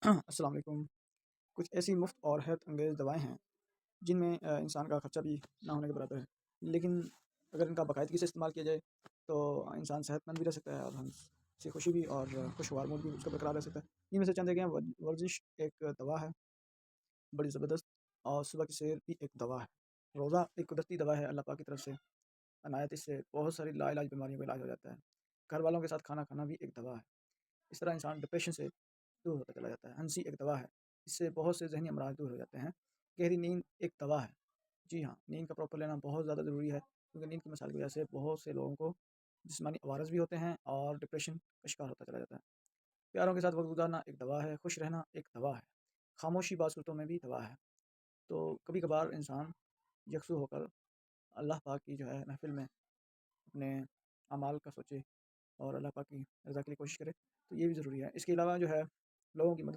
السلام علیکم۔ کچھ ایسی مفت اور حیرت انگیز دوائیں ہیں جن میں انسان کا خرچہ بھی نہ ہونے کے برابر ہے، لیکن اگر ان کا باقاعدگی سے استعمال کیا جائے تو انسان صحت مند بھی رہ سکتا ہے اور ہم سے خوشی بھی اور خوشگوار موڈ بھی اس کا برقرار رہ سکتا ہے۔ ان میں سے چند ہیں: ورزش ایک دوا ہے، بڑی زبردست، اور صبح کی سیر بھی ایک دوا ہے۔ روزہ ایک قدرتی دوا ہے، اللہ پاک کی طرف سے عنایت، اس سے بہت ساری لا علاج بیماریوں کا علاج ہو جاتا ہے۔ گھر والوں کے ساتھ کھانا کھانا بھی ایک دوا ہے، اس طرح انسان ڈپریشن سے دور ہوتا چلا جاتا ہے۔ ہنسی ایک دوا ہے، اس سے بہت سے ذہنی امراض دور ہو جاتے ہیں۔ گہری نیند ایک دوا ہے، جی ہاں، نیند کا پراپر لینا بہت زیادہ ضروری ہے، کیونکہ نیند کی مسائل کی وجہ سے بہت سے لوگوں کو جسمانی عوارض بھی ہوتے ہیں اور ڈپریشن کا شکار ہوتا چلا جاتا ہے۔ پیاروں کے ساتھ وقت گزارنا ایک دوا ہے، خوش رہنا ایک دوا ہے، خاموشی بعض صورتوں میں بھی دوا ہے۔ تو کبھی کبھار انسان یکسو ہو کر اللہ پاک کی جو ہے محفل میں اپنے اعمال کا سوچے اور اللہ پاک کی رضا کے لیے کوشش کرے، تو یہ بھی ضروری ہے۔ اس کے علاوہ جو ہے لوگوں کی مدد